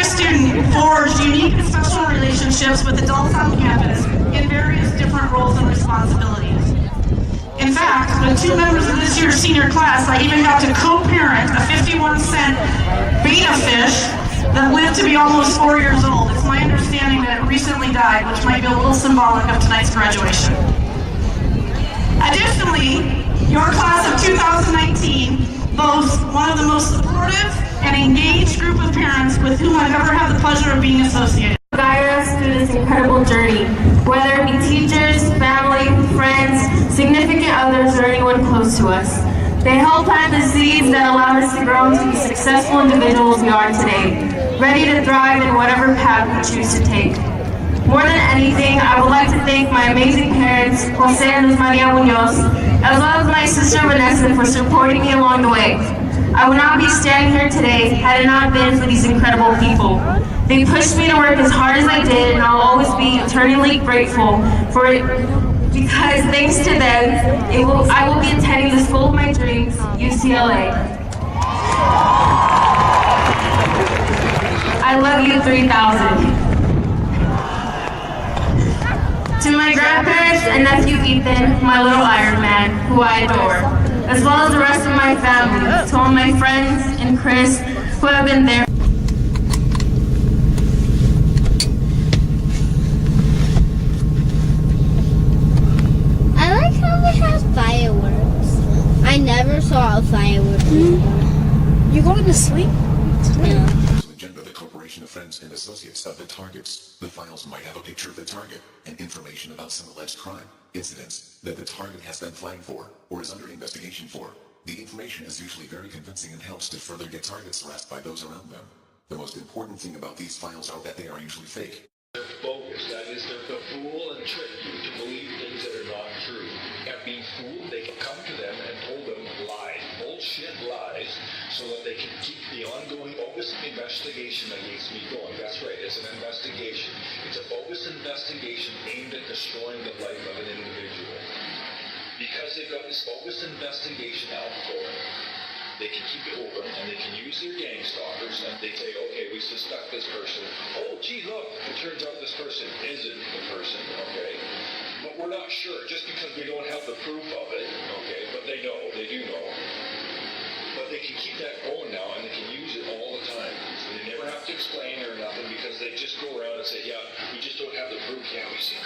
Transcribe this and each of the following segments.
every student forged unique and special relationships with adults on campus in various different roles and responsibilities. In fact, with 2 members of this year's senior class, I even got to co-parent a 51-cent beta fish that lived to be almost 4 years old. It's my understanding that it recently died, which might be a little symbolic of tonight's graduation. Additionally, your class of 2019 boasts one of the most supportive and engaged group of parents with whom I've ever had the pleasure of being associated. Guide us through this incredible journey, whether it be teachers, family, friends, significant others, or anyone close to us. They help plant the seeds that allowed us to grow into the successful individuals we are today, ready to thrive in whatever path we choose to take. More than anything, I would like to thank my amazing parents, Jose and Luz Maria Munoz, as well as my sister Vanessa for supporting me along the way. I would not be standing here today had it not been for these incredible people. They pushed me to work as hard as I did, and I'll always be eternally grateful for it, because thanks to them, I will be attending the school of my dreams, UCLA. I love you 3,000. To my grandparents and nephew Ethan, my little Iron Man, who I adore, as well as the rest of my family, to all my friends and Chris, who have been there. I like how it has fireworks. I never saw a firework before. You going to sleep? Yeah. Agenda, the corporation of friends and associates of the targets. The files might have a picture of the target and information about some alleged crime, incidents that the target has been flagged for or is under investigation for. The information is usually very convincing and helps to further get targets harassed by those around them. The most important thing about these files are that they are usually fake. They're bogus. That is, they're to fool and trick you to believe things that are not true. And being fooled, they can come to them and told them lies, bullshit lies, so that they can keep the ongoing bogus investigation against me going. That's right, it's an investigation. It's a bogus investigation aimed at destroying the life of an individual. Because they've got this bogus investigation out going, they can keep it open and they can use their gang stalkers and they say, okay, we suspect this person. Oh, gee, look, it turns out this person isn't the person, okay? But we're not sure, just because we don't have the proof of it, okay? But they know, they do know. But they can keep that going now and they can use it all the time. They never have to explain or nothing because they just go around and say, yeah, we just don't have the proof. Yeah, we see.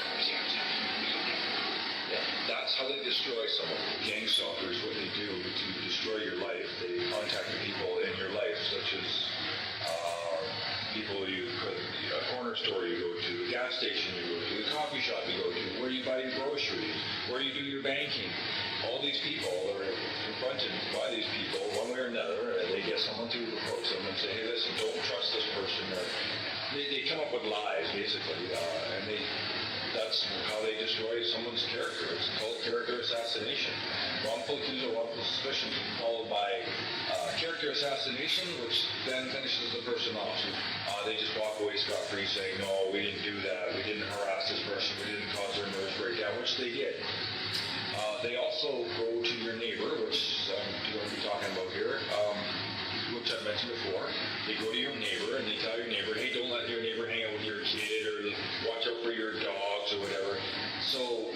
Yeah, that's how they destroy someone. Gang stalkers, what they do to destroy your life, they contact the people in your life, such as people you could, a corner store you go to, a gas station you go to, a coffee shop you go to, where you buy your groceries, where you do your banking. All these people are confronted by these people one way or another, and they get someone to approach them and say, hey, listen, don't trust this person. Or they come up with lies, basically, and that's how they destroy someone's character. It's called character assassination. Wrongful accusal, wrongful suspicion, followed by character assassination, which then finishes the person off. They just walk away scot-free saying, no, we didn't do that, we didn't harass this person, we didn't cause their nervous breakdown, which they did. They also go to your neighbor, which I'm going to be talking about here, which I've mentioned before. They go to your neighbor and they tell your neighbor, hey, don't let your neighbor hang out with your kid, or watch out for your dogs or whatever. So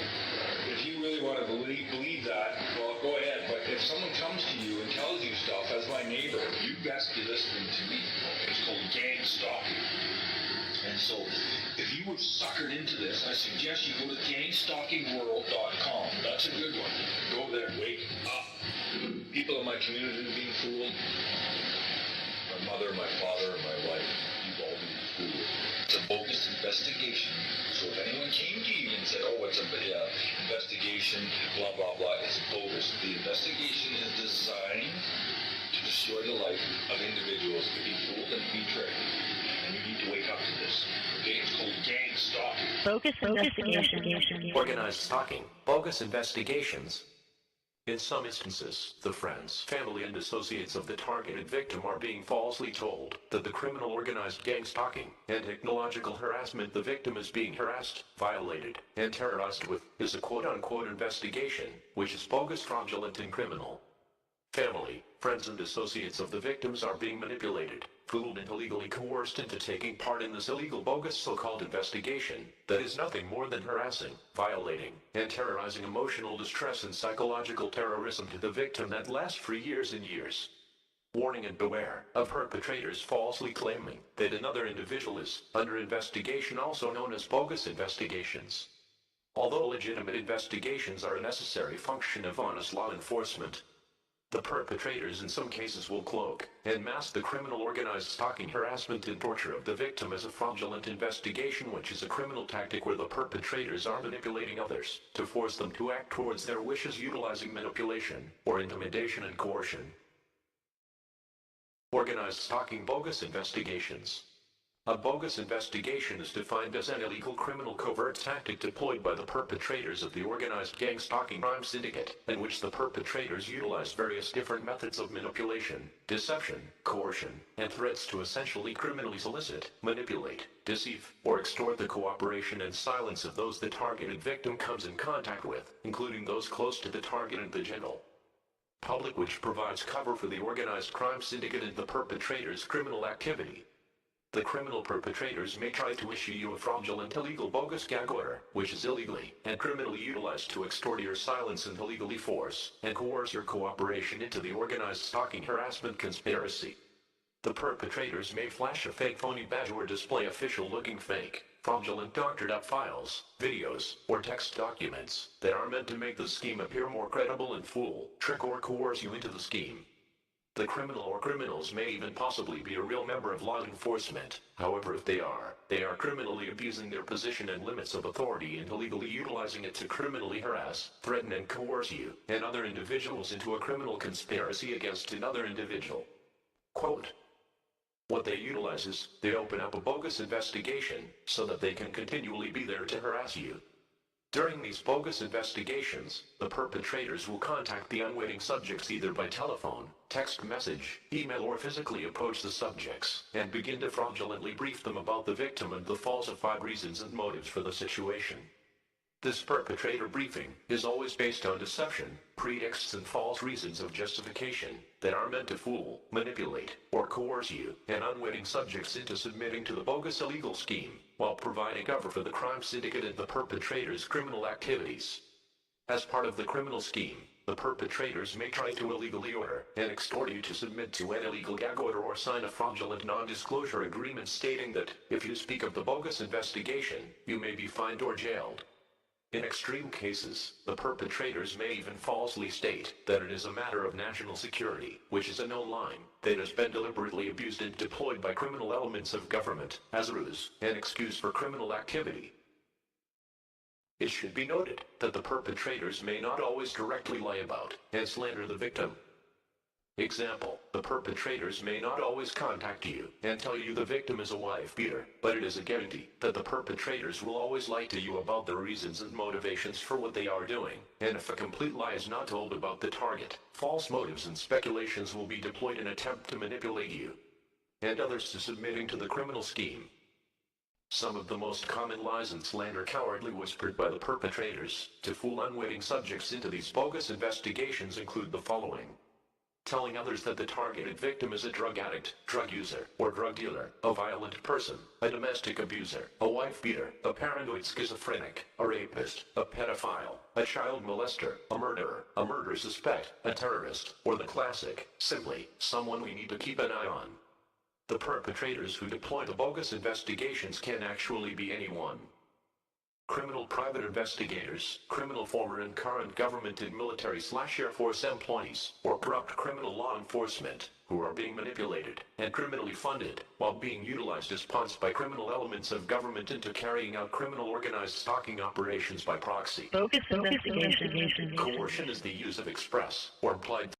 if you really want to believe that, well, go ahead. But if someone comes to you and tells you stuff as my neighbor, you best be listening to me. It's called gang stalking. And so, if you were suckered into this, I suggest you go to gangstalkingworld.com. That's a good one. Go there, wake up. People in my community are being fooled. My mother, my father, my wife, you've all been fooled. It's a bogus investigation. So if anyone came to you and said, oh, it's a investigation, blah, blah, blah, it's bogus. The investigation is designed to destroy the life of individuals to be fooled and be tricked. And you need to wake up to this. Okay, it's called gang stalking. Bogus investigation. Organized stalking, bogus investigations. In some instances, the friends, family, and associates of the targeted victim are being falsely told that the criminal organized gang stalking and technological harassment the victim is being harassed, violated, and terrorized with is a quote-unquote investigation, which is bogus, fraudulent, and criminal. Family, friends, and associates of the victims are being manipulated, fooled and illegally coerced into taking part in this illegal bogus so-called investigation that is nothing more than harassing, violating, and terrorizing emotional distress and psychological terrorism to the victim that lasts for years and years. Warning and beware of perpetrators falsely claiming that another individual is under investigation, also known as bogus investigations. Although legitimate investigations are a necessary function of honest law enforcement, the perpetrators in some cases will cloak and mask the criminal organized stalking, harassment, and torture of the victim as a fraudulent investigation, which is a criminal tactic where the perpetrators are manipulating others to force them to act towards their wishes utilizing manipulation or intimidation and coercion. Organized stalking bogus investigations. A bogus investigation is defined as an illegal criminal covert tactic deployed by the perpetrators of the organized gang stalking crime syndicate, in which the perpetrators utilize various different methods of manipulation, deception, coercion, and threats to essentially criminally solicit, manipulate, deceive, or extort the cooperation and silence of those the targeted victim comes in contact with, including those close to the target and the general public, which provides cover for the organized crime syndicate and the perpetrators' criminal activity. The criminal perpetrators may try to issue you a fraudulent, illegal, bogus gag order, which is illegally and criminally utilized to extort your silence and illegally force and coerce your cooperation into the organized stalking harassment conspiracy. The perpetrators may flash a fake phony badge or display official-looking fake, fraudulent doctored-up files, videos, or text documents that are meant to make the scheme appear more credible and fool, trick, or coerce you into the scheme. The criminal or criminals may even possibly be a real member of law enforcement. However, if they are criminally abusing their position and limits of authority and illegally utilizing it to criminally harass, threaten, and coerce you and other individuals into a criminal conspiracy against another individual. Quote, what they utilize is, they open up a bogus investigation so that they can continually be there to harass you. During these bogus investigations, the perpetrators will contact the unwitting subjects either by telephone, text message, email, or physically approach the subjects and begin to fraudulently brief them about the victim and the falsified reasons and motives for the situation. This perpetrator briefing is always based on deception, pretexts, and false reasons of justification that are meant to fool, manipulate, or coerce you and unwitting subjects into submitting to the bogus illegal scheme, while providing cover for the crime syndicate and the perpetrators' criminal activities. As part of the criminal scheme, the perpetrators may try to illegally order and extort you to submit to an illegal gag order or sign a fraudulent non-disclosure agreement stating that, if you speak of the bogus investigation, you may be fined or jailed. In extreme cases, the perpetrators may even falsely state that it is a matter of national security, which is a known line that has been deliberately abused and deployed by criminal elements of government as a ruse and excuse for criminal activity. It should be noted that the perpetrators may not always directly lie about and slander the victim. Example, the perpetrators may not always contact you and tell you the victim is a wife beater, but it is a guarantee that the perpetrators will always lie to you about the reasons and motivations for what they are doing, and if a complete lie is not told about the target, false motives and speculations will be deployed in an attempt to manipulate you and others to submitting to the criminal scheme. Some of the most common lies and slander cowardly whispered by the perpetrators to fool unwitting subjects into these bogus investigations include the following. Telling others that the targeted victim is a drug addict, drug user, or drug dealer, a violent person, a domestic abuser, a wife beater, a paranoid schizophrenic, a rapist, a pedophile, a child molester, a murderer, a murder suspect, a terrorist, or the classic, simply, someone we need to keep an eye on. The perpetrators who deploy the bogus investigations can actually be anyone. Criminal private investigators, criminal former and current government and military/Air Force employees, or corrupt criminal law enforcement, who are being manipulated and criminally funded while being utilized as pawns by criminal elements of government into carrying out criminal organized stalking operations by proxy. Bogus investigation. Coercion is the use of express or implied